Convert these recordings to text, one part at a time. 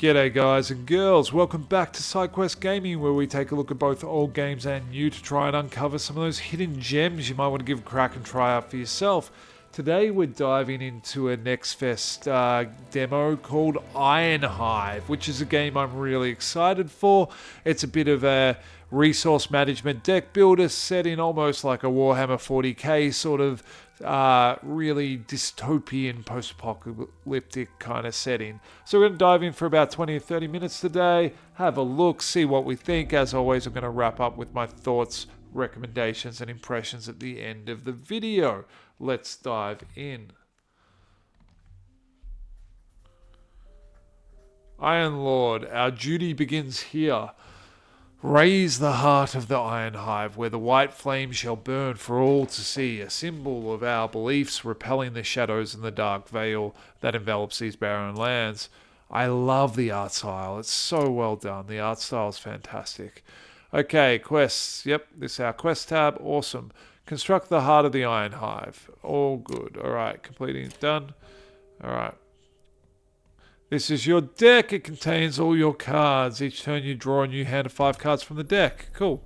G'day guys and girls, welcome back to Sidequest Gaming, where we take a look at both old games and new to try and uncover some of those hidden gems you might want to give a crack and try out for yourself. Today we're diving into a Next Fest demo called Ironhive, which is a game I'm really excited for. It's a bit of a resource management deck builder set in almost like a Warhammer 40k sort of really dystopian post-apocalyptic kind of setting. So we're going to dive in for about 20 or 30 minutes today, have a look, see what we think. As always, I'm going to wrap up with my thoughts, recommendations and impressions at the end of the video. Let's dive in. Ironlord, our duty begins here. Raise the heart of the Ironhive, where the white flame shall burn for all to see, a symbol of our beliefs, repelling the shadows and the dark veil that envelops these barren lands. I love the art style. It's so well done. The art style is fantastic. Okay, quests. Yep, this is our quest tab. Awesome. Construct the heart of the Ironhive. All good. All right, completing. Done. All right. This is your deck. It contains all your cards. Each turn you draw a new hand of 5 cards from the deck. Cool.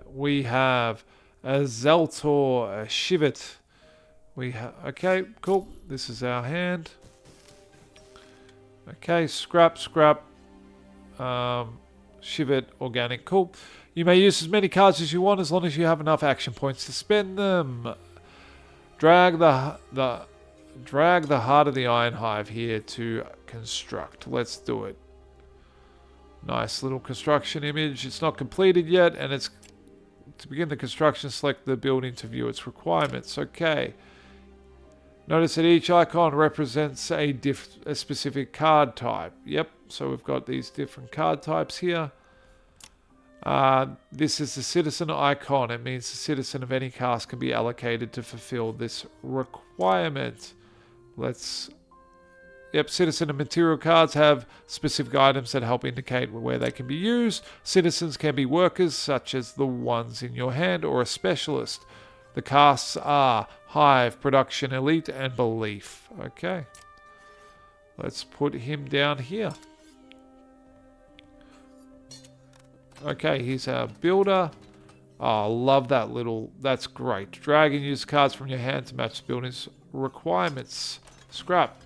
We have a Zeltor, a Shivet. Okay, cool. This is our hand. Okay, scrap. Shivet, organic. Cool. You may use as many cards as you want as long as you have enough action points to spend them. Drag the heart of the Ironhive here to construct. Let's do it. Nice little construction image. It's not completed yet, and it's to begin the construction, select the building to view its requirements. Okay. Notice that each icon represents a specific card type. Yep, so we've got these different card types here. This is the citizen icon. It means the citizen of any caste can be allocated to fulfill this requirement. Citizen and material cards have specific items that help indicate where they can be used. Citizens can be workers, such as the ones in your hand, or a specialist. The castes are Hive, Production, Elite, and Belief. Okay. Let's put him down here. Okay, he's our builder. Oh, love that little... That's great. Drag and use cards from your hand to match the building's requirements. Scrap.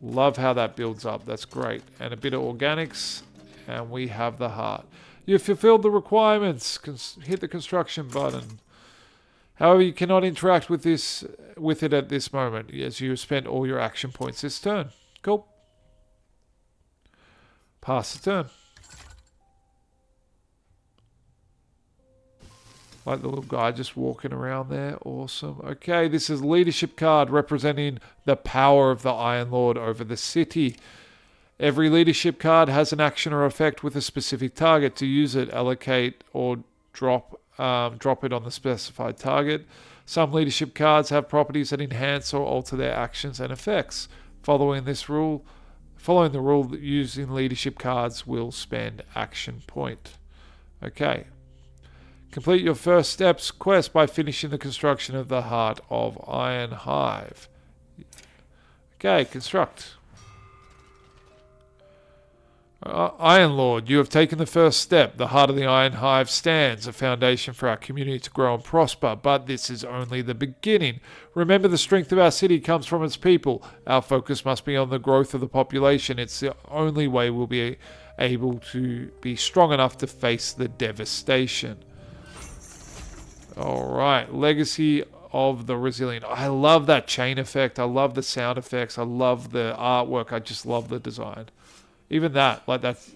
Love how that builds up. That's great. And a bit of organics. And we have the heart. You've fulfilled the requirements. Hit the construction button. However, you cannot interact with it at this moment, as you have spent all your action points this turn. Cool. Pass the turn. Like the little guy just walking around there. Awesome. Okay, this is leadership card representing the power of the Ironlord over the city. Every leadership card has an action or effect with a specific target. To use it, allocate or drop it on the specified target. Some leadership cards have properties that enhance or alter their actions and effects. Following the rule, using leadership cards will spend action point. Okay. Complete your first steps quest by finishing the construction of the heart of Ironhive. Okay, construct. Ironlord, you have taken the first step. The heart of the Ironhive stands, a foundation for our community to grow and prosper, but this is only the beginning. Remember, the strength of our city comes from its people. Our focus must be on the growth of the population. It's the only way we'll be able to be strong enough to face the devastation. Alright, Legacy of the Resilient. I love that chain effect. I love the sound effects. I love the artwork. I just love the design. Even that, that's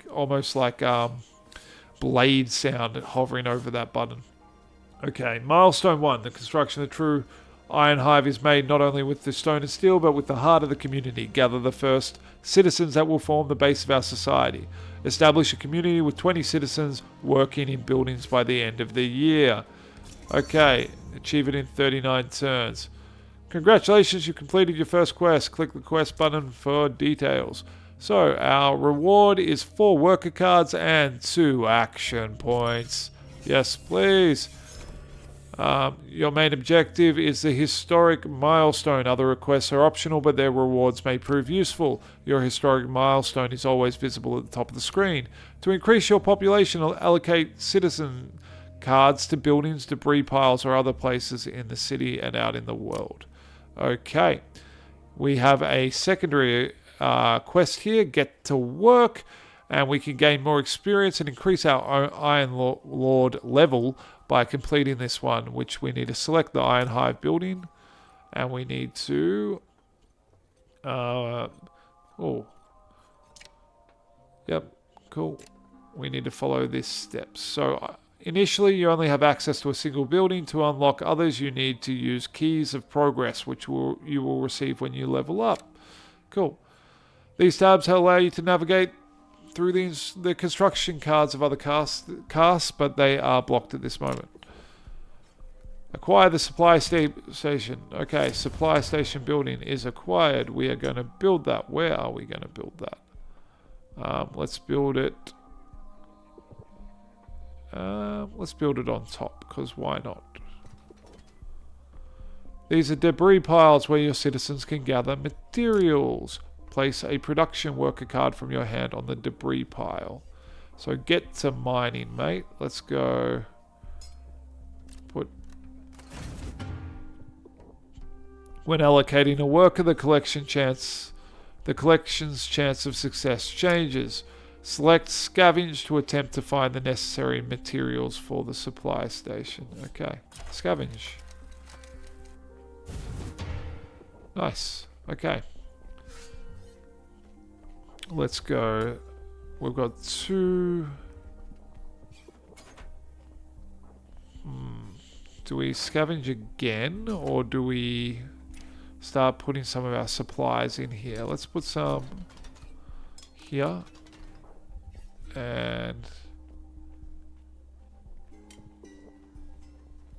almost like blade sound hovering over that button. Okay, milestone 1. The construction of the true Ironhive is made not only with the stone and steel, but with the heart of the community. Gather the first citizens that will form the base of our society. Establish a community with 20 citizens working in buildings by the end of the year. Okay, achieve it in 39 turns. Congratulations, you completed your first quest. Click the quest button for details. So, our reward is 4 worker cards and 2 action points. Yes, please. Your main objective is the historic milestone. Other requests are optional, but their rewards may prove useful. Your historic milestone is always visible at the top of the screen. To increase your population, allocate citizen cards to buildings, debris piles, or other places in the city and out in the world. Okay. We have a secondary quest here, get to work, and we can gain more experience and increase our Ironlord level by completing this one, which we need to select the Ironhive building, and we need to yep, cool. We need to follow this step. So initially you only have access to a single building. To unlock others you need to use keys of progress, which you will receive when you level up. Cool. These tabs allow you to navigate through the construction cards of other casts, but they are blocked at this moment. Acquire the supply station. Okay, supply station building is acquired. We are going to build that. Where are we going to build that? Let's build it. Let's build it on top, because why not? These are debris piles where your citizens can gather materials. Place a production worker card from your hand on the debris pile. So get to mining, mate. Let's go. When allocating a worker, the collection's chance of success changes. Select scavenge to attempt to find the necessary materials for the supply station. Okay, scavenge. Nice. Okay. Let's go. We've got 2. Do we scavenge again, or do we start putting some of our supplies in here? Let's put some here. And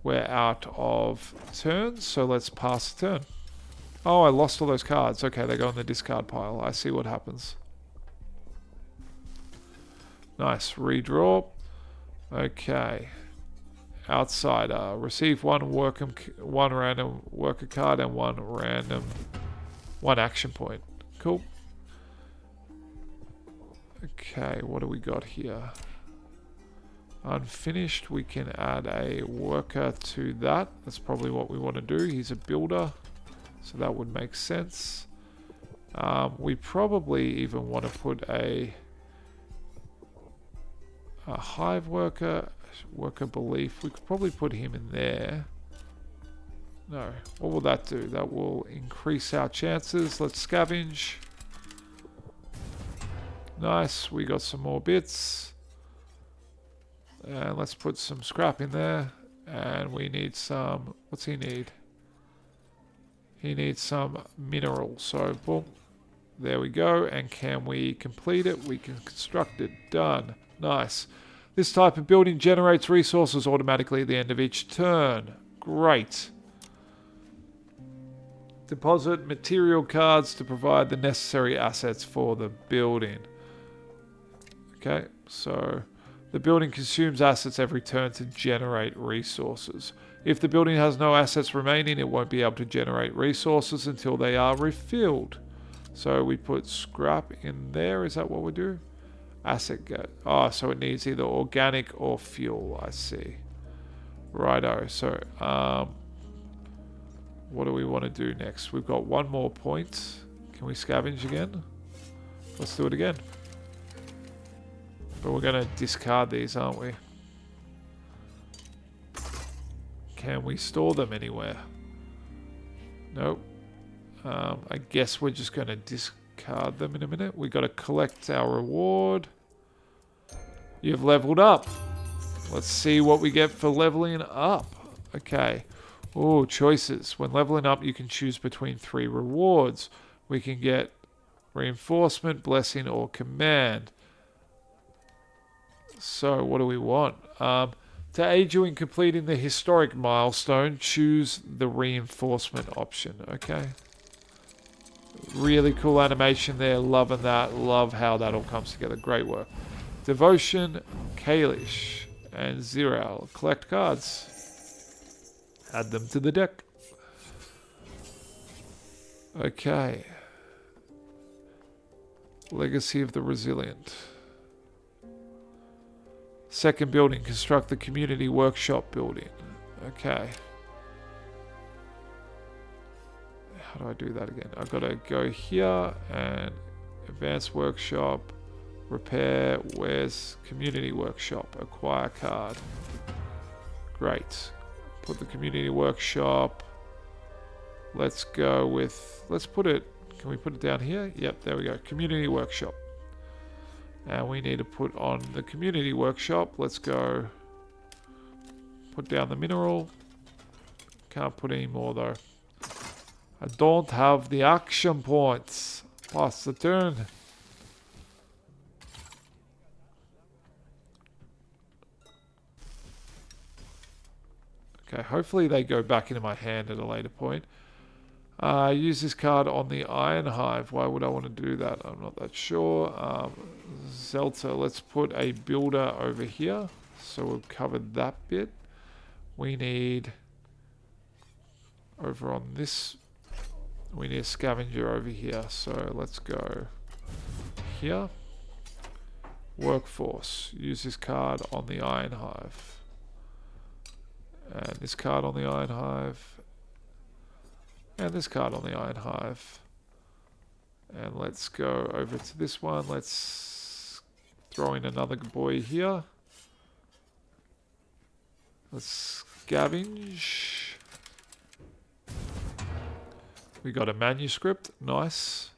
we're out of turns, so let's pass the turn. Oh, I lost all those cards. Okay, they go in the discard pile. I see what happens. Nice. Redraw. Okay. Outsider. Receive one random worker card and one action point. Cool. Okay, what do we got here? Unfinished. We can add a worker to that. That's probably what we want to do. He's a builder, so that would make sense. We probably even want to put a hive worker belief. We could probably put him in there. No, what will that do? That will increase our chances. Let's scavenge. Nice, we got some more bits. And let's put some scrap in there. And we need some, what's he need? He needs some mineral. So, boom. There we go. And can we complete it? We can construct it. Done. Nice. This type of building generates resources automatically at the end of each turn. Great. Deposit material cards to provide the necessary assets for the building. Okay, so the building consumes assets every turn to generate resources. If the building has no assets remaining, it won't be able to generate resources until they are refilled. So we put scrap in there. Is that what we do? Asset get. Oh, so it needs either organic or fuel. I see. Righto. So, what do we want to do next? We've got one more point. Can we scavenge again? Let's do it again. But we're going to discard these, aren't we? Can we store them anywhere? Nope. I guess we're just going to discard them in a minute. We've got to collect our reward. You've leveled up. Let's see what we get for leveling up. Okay. Oh, choices. When leveling up, you can choose between 3 rewards. We can get reinforcement, blessing, or command. So, what do we want? To aid you in completing the historic milestone, choose the reinforcement option. Okay. Really cool animation there. Loving that. Love how that all comes together. Great work. Devotion, Kalish, and Ziral. Collect cards. Add them to the deck. Okay. Legacy of the Resilient. Second building, construct the community workshop building. Okay. How do I do that again? I've got to go here and advanced workshop, repair, where's community workshop, acquire card. Great. Put the community workshop. Let's go with, let's put it, can we put it down here? Yep, there we go. Community workshop. And we need to put on the community workshop. Let's go put down the mineral. Can't put any more though. I don't have the action points. Pass the turn. Okay, hopefully they go back into my hand at a later point. Use this card on the Ironhive. Why would I want to do that? I'm not that sure. Zelta, let's put a builder over here. So we've covered that bit. We need, over on this, we need a scavenger over here. So let's go here. Workforce. Use this card on the Ironhive. And this card on the Ironhive. And this card on the Ironhive. And let's go over to this one. Let's throw in another boy here. Let's scavenge. We got a manuscript. Nice.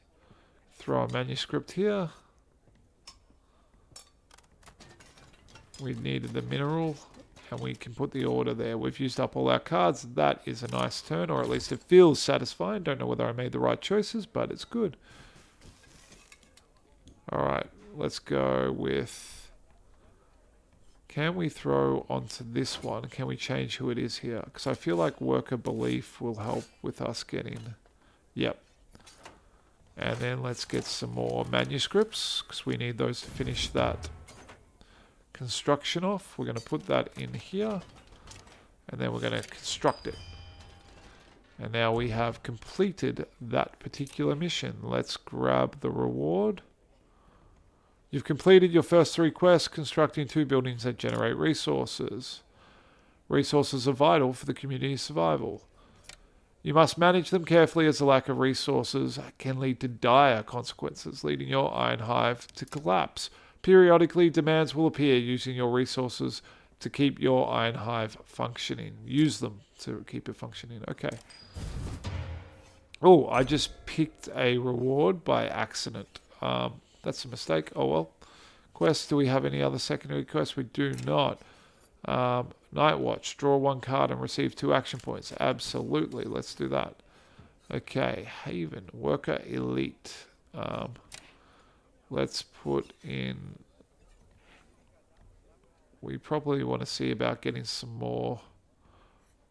Throw a manuscript here. We needed the mineral. And we can put the order there. We've used up all our cards. That is a nice turn, or at least it feels satisfying. Don't know whether I made the right choices, but it's good. Alright, let's go with... Can we throw onto this one? Can we change who it is here? Because I feel like worker belief will help with us getting... Yep. And then let's get some more manuscripts, because we need those to finish that construction off. We're going to put that in here, and then we're going to construct it. And now we have completed that particular mission. Let's grab the reward. You've completed your first 3 quests, constructing 2 buildings that generate resources. Resources are vital for the community's survival. You must manage them carefully, as the lack of resources can lead to dire consequences, leading your Ironhive to collapse. Periodically, demands will appear using your resources to keep your Ironhive functioning. Use them to keep it functioning. Okay. Oh, I just picked a reward by accident. That's a mistake. Oh well. Quests, do we have any other secondary quests? We do not. Night Watch. Draw 1 card and receive 2 action points. Absolutely. Let's do that. Okay. Haven. Worker Elite. Let's put in... We probably want to see about getting some more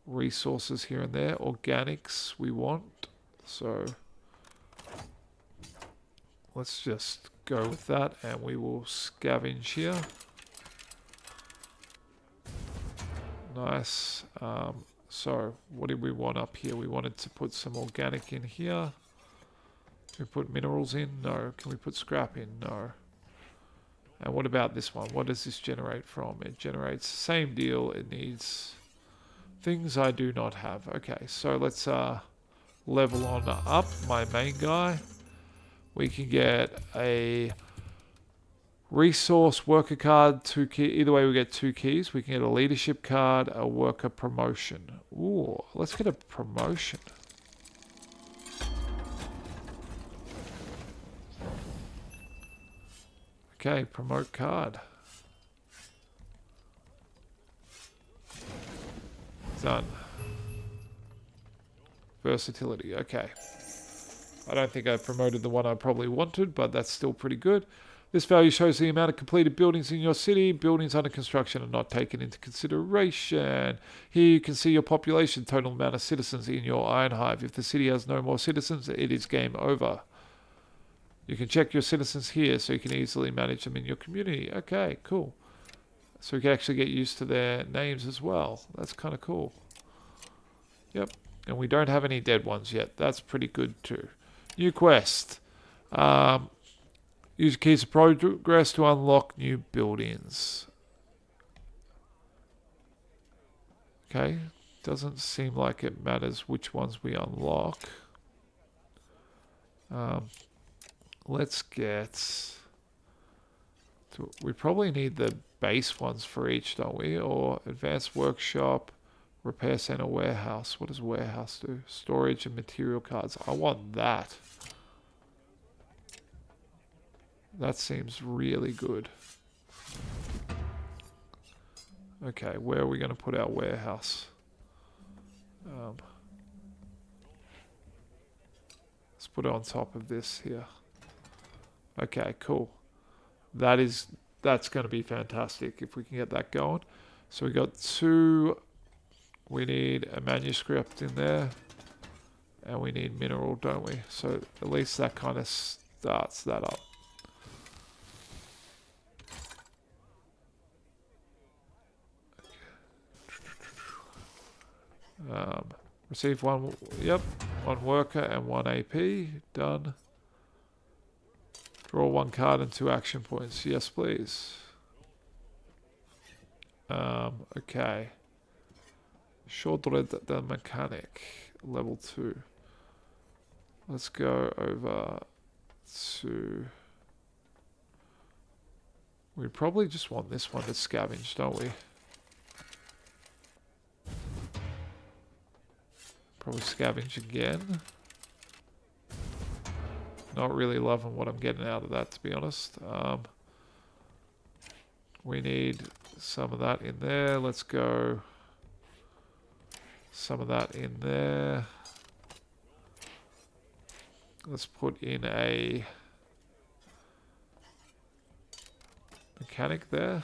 resources here and there. Organics we want. So let's just go with that, and we will scavenge here. Nice. So what did we want up here? We wanted to put some organic in here. Can we put minerals in? No. Can we put scrap in? No. And what about this one? What does this generate from? It generates the same deal. It needs things I do not have. Okay, so let's level on up my main guy. We can get a resource worker card, 2 key. Either way, we get 2 keys. We can get a leadership card, a worker promotion. Ooh, let's get a promotion. Okay, promote card. Done. Versatility, okay. I don't think I promoted the one I probably wanted, but that's still pretty good. This value shows the amount of completed buildings in your city. Buildings under construction are not taken into consideration. Here you can see your population, total amount of citizens in your Ironhive. If the city has no more citizens, it is game over. You can check your citizens here so you can easily manage them in your community. Okay, cool. So we can actually get used to their names as well. That's kind of cool. Yep. And we don't have any dead ones yet. That's pretty good too. New quest. Use keys of progress to unlock new buildings. Okay. Doesn't seem like it matters which ones we unlock. Let's get... We probably need the base ones for each, don't we? Or advanced workshop, repair center, warehouse. What does warehouse do? Storage and material cards. I want that. That seems really good. Okay, where are we going to put our warehouse? Let's put it on top of this here. Okay, cool. That's going to be fantastic if we can get that going. So we got 2. We need a manuscript in there. And we need mineral, don't we? So at least that kind of starts that up. Receive 1, yep, 1 worker and 1 AP. Done. Draw 1 card and 2 action points. Yes, please. Okay. Short-read the mechanic. Level 2. Let's go over to... We probably just want this one to scavenge, don't we? Probably scavenge again. Not really loving what I'm getting out of that, to be honest. We need some of that in there. Let's go some of that in there. Let's put in a mechanic there.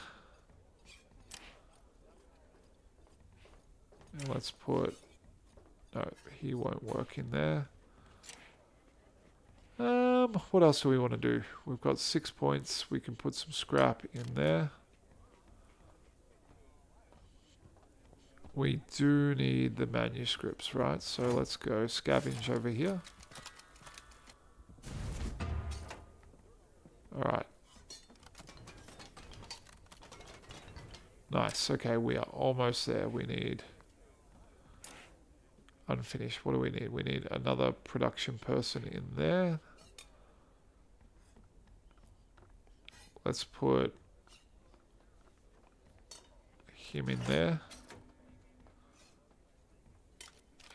And let's put... No, he won't work in there. What else do we want to do? We've got 6 points. We can put some scrap in there. We do need the manuscripts, right? So let's go scavenge over here. Alright. Nice. Okay, we are almost there. We need... Unfinished. What do we need? We need another production person in there. Let's put him in there.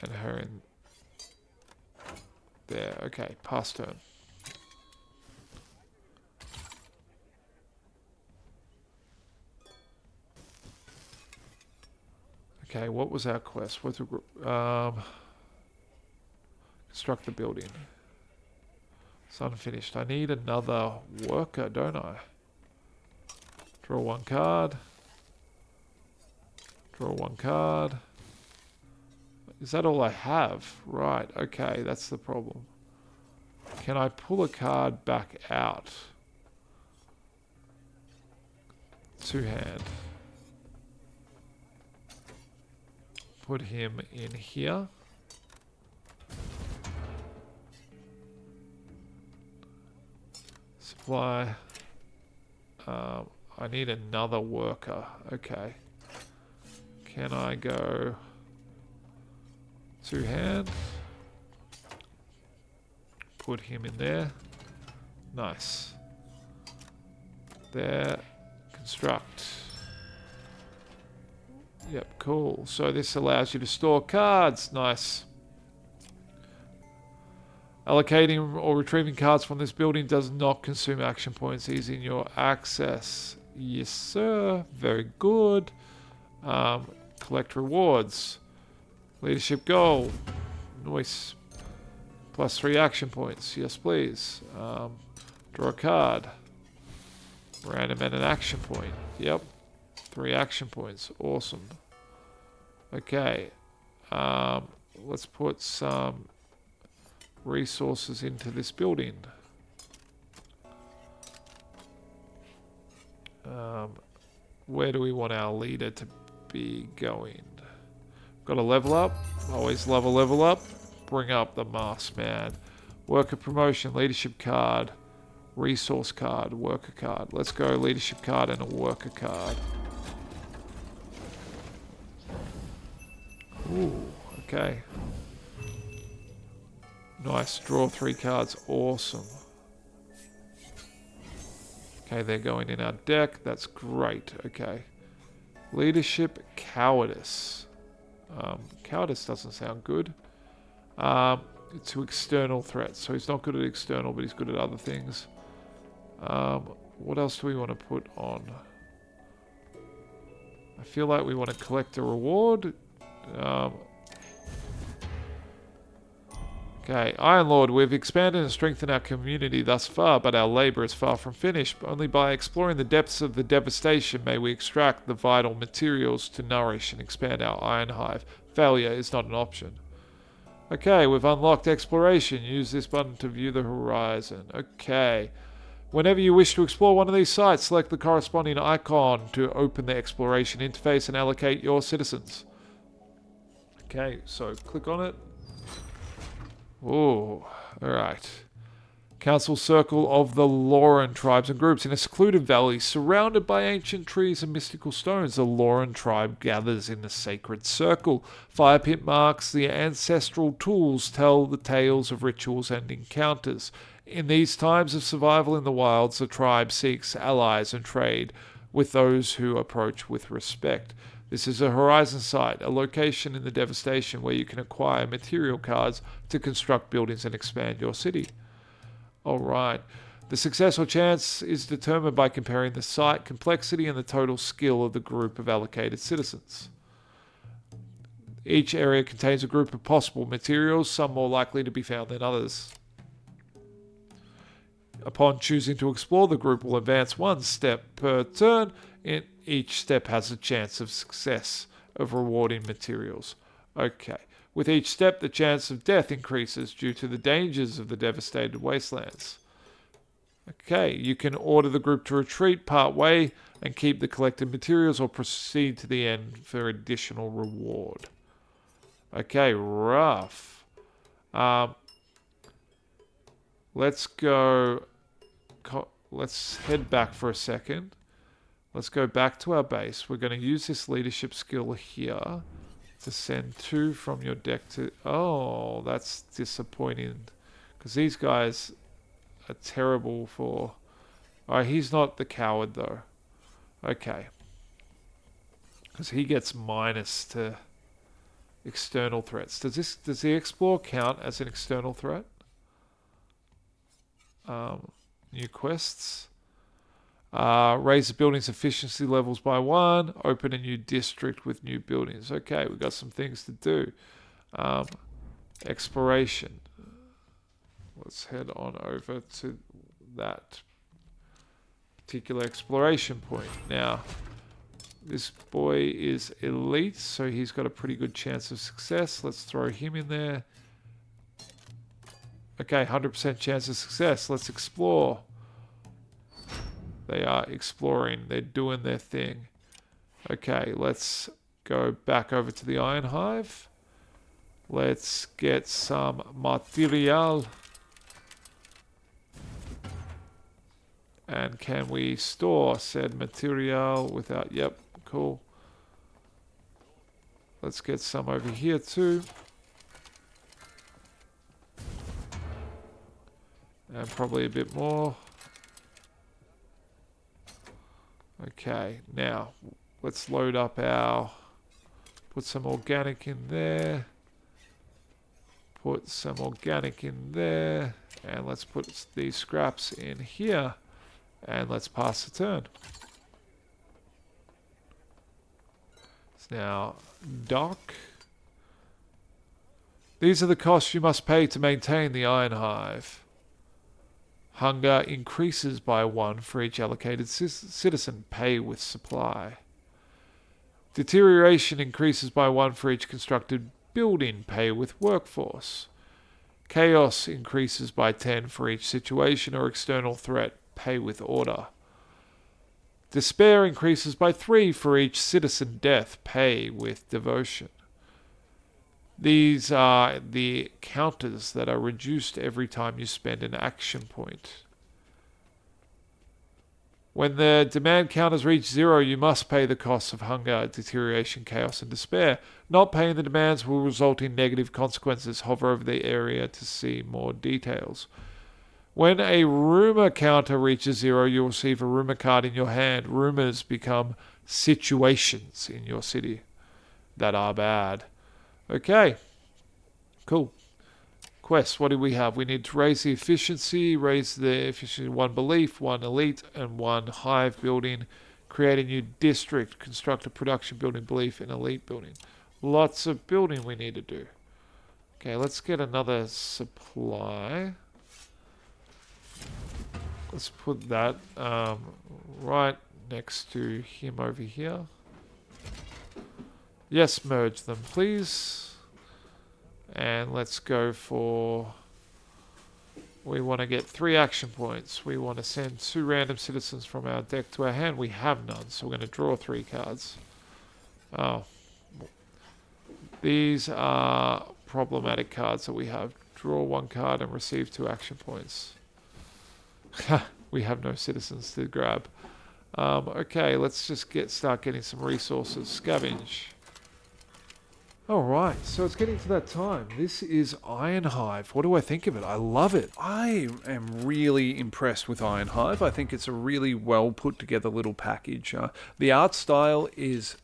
And her in there. Okay, pass turn. Okay, what was our quest? What's construct the building. It's unfinished. I need another worker, don't I? Draw 1 card. Draw 1 card. Is that all I have? Right, okay, that's the problem. Can I pull a card back out? 2 hand. Put him in here. Supply. I need another worker. Okay. Can I go 2 hand? Put him in there. Nice. There. Construct. Yep, cool. So this allows you to store cards. Nice. Allocating or retrieving cards from this building does not consume action points, easing your access. Yes, sir. Very good. Collect rewards. Leadership goal. Nice. Plus 3 action points. Yes, please. Draw a card. Random and an action point. Yep. 3 action points. Awesome. Okay. Let's put some resources into this building. Where do we want our leader to be going? Got to level up. Always love a level up. Bring up the masked man. Worker promotion, leadership card, resource card, worker card. Let's go leadership card and a worker card. Ooh, okay. Nice, draw 3 cards, awesome. Okay, they're going in our deck, that's great, okay. Leadership, cowardice. Cowardice doesn't sound good. To external threats. So he's not good at external, but he's good at other things. What else do we want to put on? I feel like we want to collect a reward. Okay, Ironlord, we've expanded and strengthened our community thus far, but our labour is far from finished. Only by exploring the depths of the devastation may we extract the vital materials to nourish and expand our Ironhive. Failure is not an option. Okay, we've unlocked exploration. Use this button to view the horizon. Okay. Whenever you wish to explore one of these sites, select the corresponding icon to open the exploration interface and allocate your citizens. Okay, so click on it. Oh, alright. Council Circle of the Lauren tribes and groups. In a secluded valley surrounded by ancient trees and mystical stones, the Lauren tribe gathers in the sacred circle. Fire pit marks the ancestral tools tell the tales of rituals and encounters. In these times of survival in the wilds, the tribe seeks allies and trade with those who approach with respect. This is a horizon site, a location in the devastation where you can acquire material cards to construct buildings and expand your city. Alright. The success or chance is determined by comparing the site complexity and the total skill of the group of allocated citizens. Each area contains a group of possible materials, some more likely to be found than others. Upon choosing to explore, the group will advance 1 step per turn. Each step has a chance of success of rewarding materials. Okay. With each step, the chance of death increases due to the dangers of the devastated wastelands. Okay, you can order the group to retreat part way and keep the collected materials, or proceed to the end for additional reward. Okay, rough. Let's go... Let's head back for a second. Let's go back to our base. We're going to use this leadership skill here to send 2 from your deck to... Oh, that's disappointing. Because these guys are terrible for... Alright, he's not the coward though. Okay. Because he gets minus to external threats. Does the explore count as an external threat? New quests. Raise the building's efficiency levels by 1. Open a new district with new buildings. Okay, we've got some things to do. Exploration. Let's head on over to that particular exploration point. Now, this boy is elite, so he's got a pretty good chance of success. Let's throw him in there. Okay, 100% chance of success. Let's explore. They are exploring. They're doing their thing. Okay, let's go back over to the Ironhive. Let's get some material. And can we store said material without... Yep, cool. Let's get some over here too. And probably a bit more. Okay, now let's load up our... Put some organic in there. Put some organic in there. And let's put these scraps in here. And let's pass the turn. It's now dock. These are the costs you must pay to maintain the Ironhive. Hunger increases by 1 for each allocated citizen. Pay with supply. Deterioration increases by 1 for each constructed building. Pay with workforce. Chaos increases by 10 for each situation or external threat. Pay with order. Despair increases by 3 for each citizen death. Pay with devotion. These are the counters that are reduced every time you spend an action point. When the demand counters reach 0, you must pay the costs of hunger, deterioration, chaos, and despair. Not paying the demands will result in negative consequences. Hover over the area to see more details. When a rumor counter reaches 0, you'll receive a rumor card in your hand. Rumors become situations in your city that are bad. Okay, cool. Quests, what do we have? We need to raise the efficiency, 1 belief, 1 elite, and 1 hive building. Create a new district, construct a production building, belief, and elite building. Lots of building we need to do. Okay, let's get another supply. Let's put that right next to him over here. Yes, merge them, please. And let's go for... We want to get 3 action points. We want to send 2 random citizens from our deck to our hand. We have none, so we're going to draw 3 cards. Oh. These are problematic cards that we have. Draw 1 card and receive 2 action points. We have no citizens to grab. Okay, let's just start getting some resources. Scavenge. Alright, so it's getting to that time. This is Ironhive. What do I think of it? I love it. I am really impressed with Ironhive. I think it's a really well put together little package. The art style is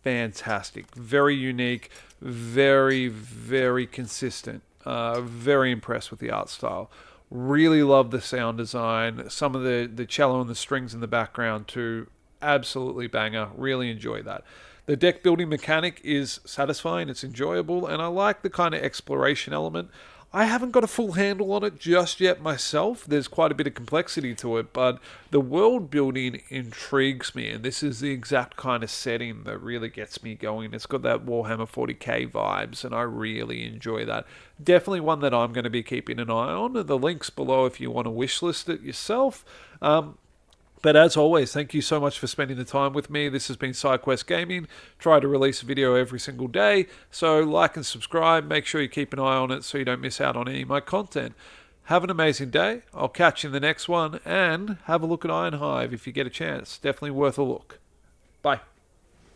fantastic. Very unique. Very, very consistent. Very impressed with the art style. Really love the sound design. Some of the cello and the strings in the background too. Absolutely banger. Really enjoy that. The deck building mechanic is satisfying, it's enjoyable, and I like the kind of exploration element. I haven't got a full handle on it just yet myself. There's quite a bit of complexity to it, but the world building intrigues me, and this is the exact kind of setting that really gets me going. It's got that Warhammer 40k vibes, and I really enjoy that. Definitely one that I'm going to be keeping an eye on. The link's below if you want to wishlist it yourself. But as always, thank you so much for spending the time with me. This has been Sidequest Gaming. Try to release a video every single day. So like and subscribe. Make sure you keep an eye on it so you don't miss out on any of my content. Have an amazing day. I'll catch you in the next one. And have a look at Ironhive if you get a chance. Definitely worth a look. Bye.